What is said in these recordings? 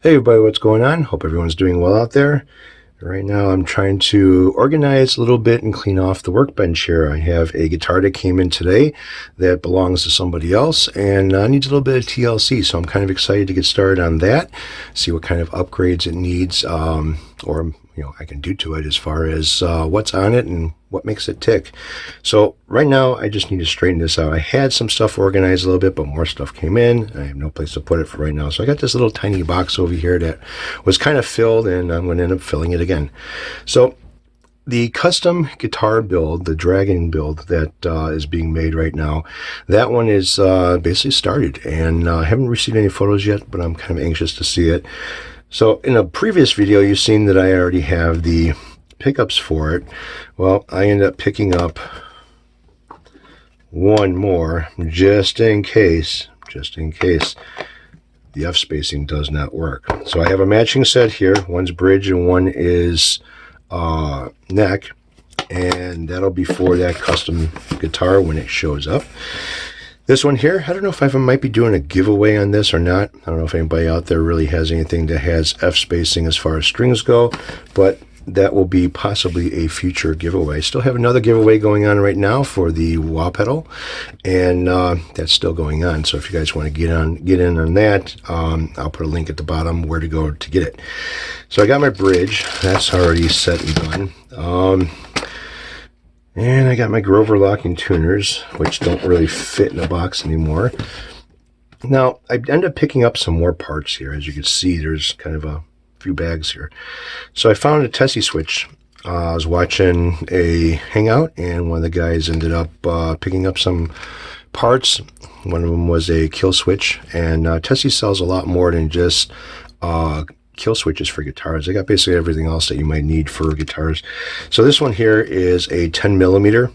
Hey everybody, what's going on? Hope everyone's doing well out there. Right now I'm trying to organize a little bit and clean off the workbench here. I have a guitar that came in today that belongs to somebody else and needs a little bit of TLC, so I'm kind of excited to get started on that, see what kind of upgrades it needs, or I can do to it as far as what's on it and what makes it tick. So right now I just need to straighten this out. I had some stuff organized a little bit, but more stuff came in. I have no place to put it for right now. So I got this little tiny box over here that was kind of filled, and I'm going to end up filling it again. So the custom guitar build, the Dragon build that is being made right now, that one is basically started, and I haven't received any photos yet, but I'm kind of anxious to see it. So in a previous video, you've seen that I already have the pickups for it. Well, I ended up picking up one more just in case the F spacing does not work. So I have a matching set here. One's bridge and one is neck, and that'll be for that custom guitar when it shows up. This one here, I don't know if I might be doing a giveaway on this or not. I don't know if anybody out there really has anything that has F spacing as far as strings go, but that will be possibly a future giveaway. Still have another giveaway going on right now for the wah pedal, and that's still going on. So if you guys want to get in on that, I'll put a link at the bottom where to go to get it. So I got my bridge. That's already set and done. And I got my Grover locking tuners, which don't really fit in a box anymore. Now, I ended up picking up some more parts here. As you can see, there's kind of a few bags here. So I found a Tessie switch. I was watching a hangout, and one of the guys ended up picking up some parts. One of them was a kill switch, and Tessie sells a lot more than just kill switches for guitars. They got basically everything else that you might need for guitars. So this one here is a 10 millimeter.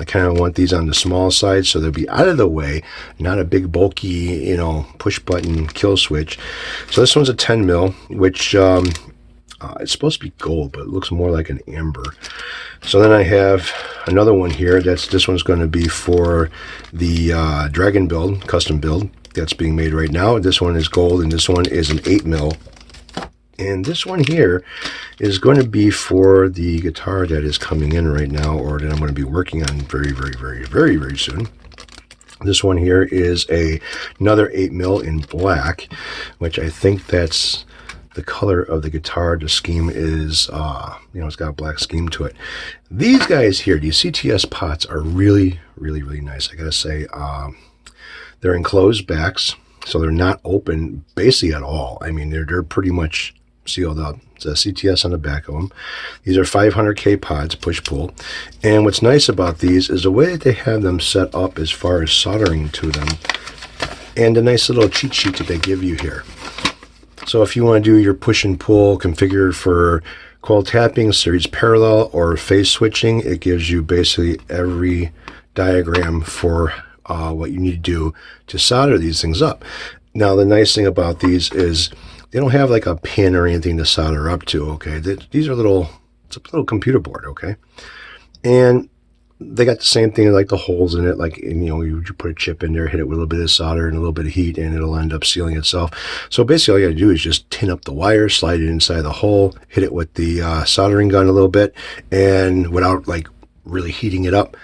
I kind of want these on the small side so they'll be out of the way, not a big bulky, push button kill switch. So this one's a 10 mil, which it's supposed to be gold, but it looks more like an amber. So then I have another one here. This one's going to be for the Dragon build, custom build that's being made right now. This one is gold, and this one is an 8 mil. And this one here is going to be for the guitar that is coming in right now, or that I'm going to be working on very, very, very, very, very soon. This one here is another 8 mil in black, which I think that's the color of the guitar. The scheme is, it's got a black scheme to it. These guys here, these CTS pots, are really, really, really nice. I gotta say, they're enclosed backs, so they're not open basically at all. I mean, they're pretty much sealed up. It's a CTS on the back of them. These are 500K pods, push-pull. And what's nice about these is the way that they have them set up as far as soldering to them, and the nice little cheat sheet that they give you here. So if you want to do your push and pull configured for coil tapping, series parallel, or phase switching, it gives you basically every diagram for what you need to do to solder these things up. Now, the nice thing about these is they don't have like a pin or anything to solder up to, okay? These are it's a little computer board, okay? And they got the same thing, like the holes in it, like, you put a chip in there, hit it with a little bit of solder and a little bit of heat, and it'll end up sealing itself. So basically all you gotta do is just tin up the wire, slide it inside the hole, hit it with the soldering gun a little bit, and without like really heating it up,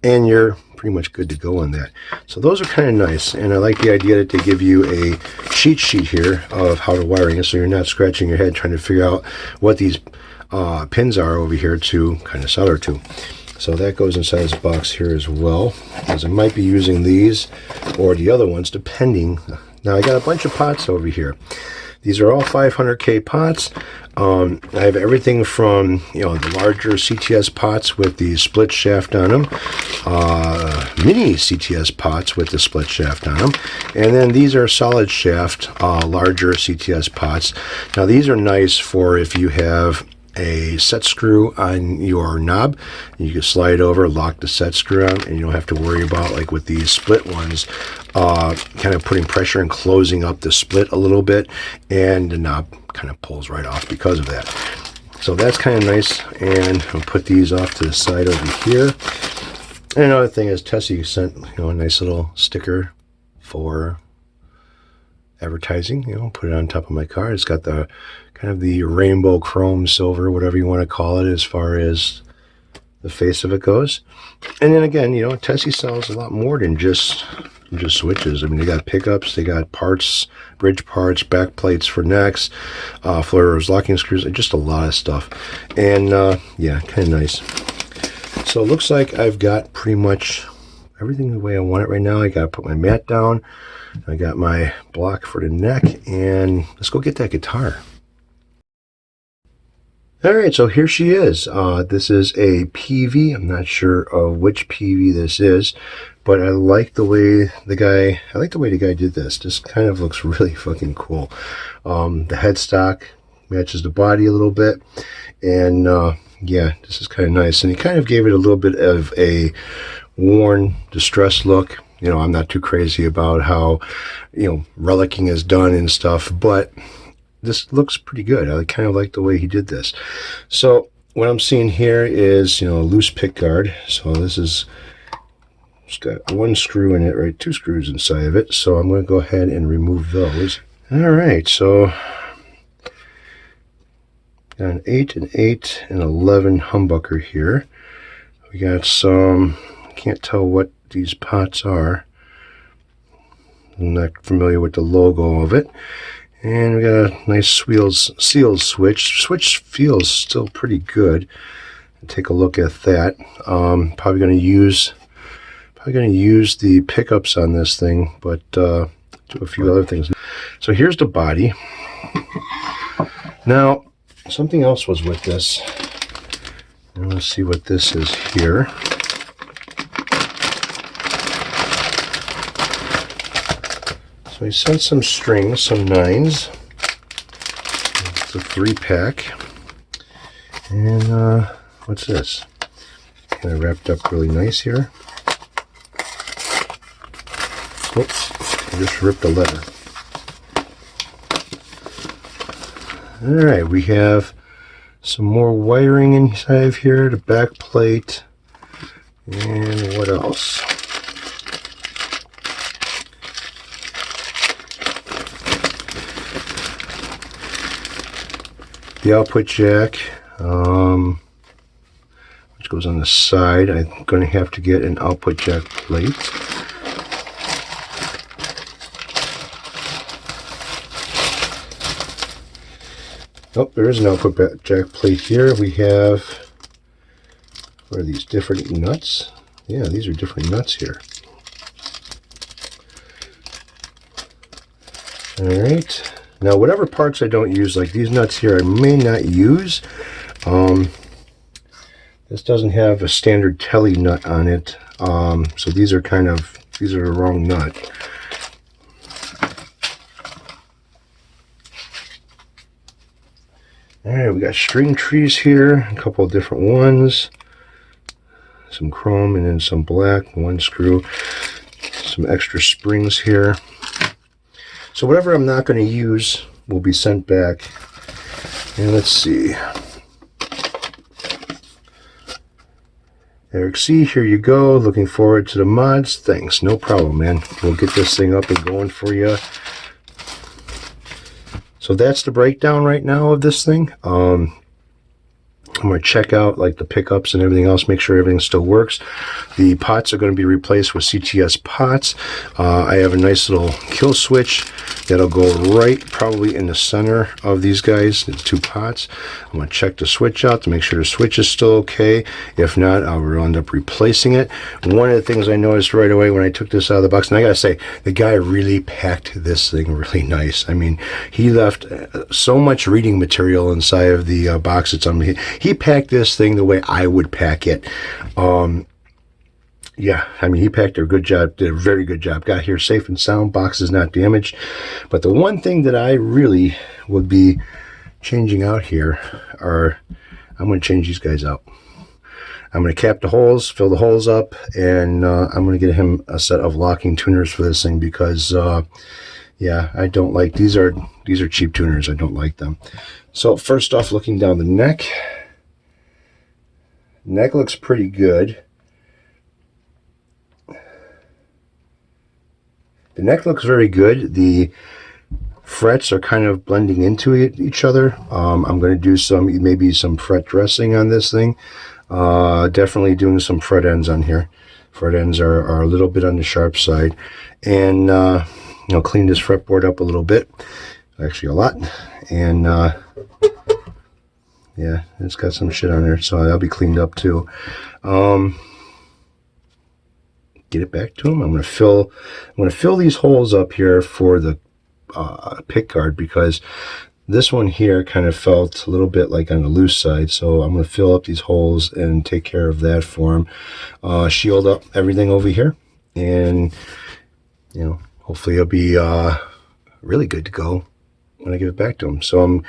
and you're pretty much good to go on that. So those are kind of nice, and I like the idea that they give you a cheat sheet here of how to wiring it, so you're not scratching your head trying to figure out what these pins are over here to kind of solder to. So that goes inside this box here as well, as I might be using these or the other ones depending. Now I got a bunch of pots over here. These are all 500K pots. I have everything from, the larger CTS pots with the split shaft on them, mini CTS pots with the split shaft on them, and then these are solid shaft, larger CTS pots. Now these are nice for if you have a set screw on your knob, you can slide over, lock the set screw on, and you don't have to worry about, like with these split ones, kind of putting pressure and closing up the split a little bit, and the knob kind of pulls right off because of that. So that's kind of nice, and I'll put these off to the side over here. And another thing is Tessie sent a nice little sticker for advertising, you know, put it on top of my car. It's got the kind of the rainbow chrome silver, whatever you want to call it, as far as the face of it goes. And then again, you know, Tessie sells a lot more than just switches. I mean, they got pickups, they got parts, bridge parts, back plates for necks, floaters, locking screws, just a lot of stuff. And yeah, kind of nice. So it looks like I've got pretty much everything the way I want it right now. I got to put my mat down. I got my block for the neck, and let's go get that guitar. All right, so here she is. This is a PV. I'm not sure of which PV this is, but I like the way the guy did this. This kind of looks really fucking cool. The headstock matches the body a little bit, and yeah, this is kind of nice. And he kind of gave it a little bit of a worn, distressed look. You know, I'm not too crazy about how, you know, relicking is done and stuff, but this looks pretty good. I kind of like the way he did this. So what I'm seeing here is, you know, a loose pick guard. So this is, it's got one screw in it, right? Two screws inside of it. So I'm going to go ahead and remove those. All right. So got an 8, an 8, and 11 humbucker here. We got some, can't tell what these pots are. I'm not familiar with the logo of it. And we got a nice sealed switch. Switch feels still pretty good. Take a look at that. Probably going to use the pickups on this thing, but do a few other things. So here's the body. Now something else was with this. And let's see what this is here. So he sent some strings, some 9s. It's a 3-pack. And what's this? Kind of wrapped up really nice here. Oops, I just ripped a letter. Alright, we have some more wiring inside of here, the back plate, and what else? The output jack, which goes on the side. I'm going to have to get an output jack plate. Oh, there is an output jack plate here. We have, what are these, different nuts? Yeah, these are different nuts here. All right. Now, whatever parts I don't use, like these nuts here, I may not use. This doesn't have a standard telly nut on it, so these are the wrong nut. All right, we got string trees here, a couple of different ones, some chrome and then some black, one screw, some extra springs here. So whatever I'm not going to use will be sent back. And let's see. Eric C., here you go. Looking forward to the mods. Thanks. No problem, man. We'll get this thing up and going for you. So that's the breakdown right now of this thing. I'm going to check out like the pickups and everything else, make sure everything still works. The pots are going to be replaced with CTS pots. I have a nice little kill switch that'll go right probably in the center of these guys, the two pots. I'm going to check the switch out to make sure the switch is still okay. If not, I will end up replacing it. One of the things I noticed right away when I took this out of the box, and I got to say, the guy really packed this thing really nice. I mean, he left so much reading material inside of the box. He packed this thing the way I would pack it. Yeah, I mean, he packed a good job, did a very good job. Got here safe and sound, box is not damaged. But the one thing that I really would be changing out here are, I'm going to change these guys out. I'm going to cap the holes, fill the holes up, and I'm going to get him a set of locking tuners for this thing because, yeah, I don't like, these are cheap tuners. I don't like them. So first off, looking down the neck. Neck looks pretty good. The neck looks very good. The frets are kind of blending into each other. I'm going to do maybe some fret dressing on this thing. Definitely doing some fret ends on here. Fret ends are a little bit on the sharp side. And, clean this fretboard up a little bit. Actually, a lot. And, yeah, it's got some shit on there, so that'll be cleaned up too. Get it back to him. I'm going to fill these holes up here for the pick guard, because this one here kind of felt a little bit like on the loose side, so I'm going to fill up these holes and take care of that for him. Shield up everything over here, and hopefully it'll be really good to go when I give it back to him. So I'm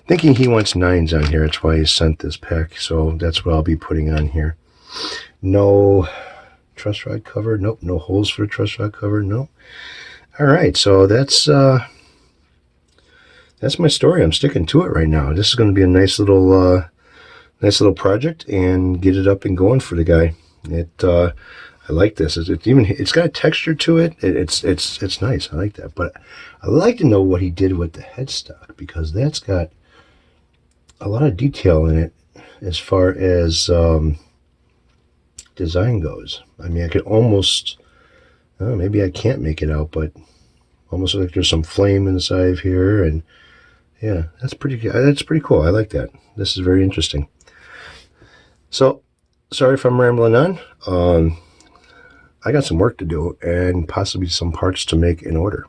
thinking he wants 9s on here. That's why he sent this pack, so that's what I'll be putting on here. No truss rod cover. Nope. No holes for the truss rod cover. No. All right, so that's my story. I'm sticking to it right now. This is going to be a nice little project, and get it up and going for the guy. I like this. It's got a texture to it. It's nice. I like that. But I'd like to know what he did with the headstock, because that's got a lot of detail in it as far as design goes. I mean, I could almost, maybe I can't make it out, but almost like there's some flame inside of here, and yeah, that's pretty cool. I like that. This is very interesting. So, sorry if I'm rambling on. I got some work to do, and possibly some parts to make in order.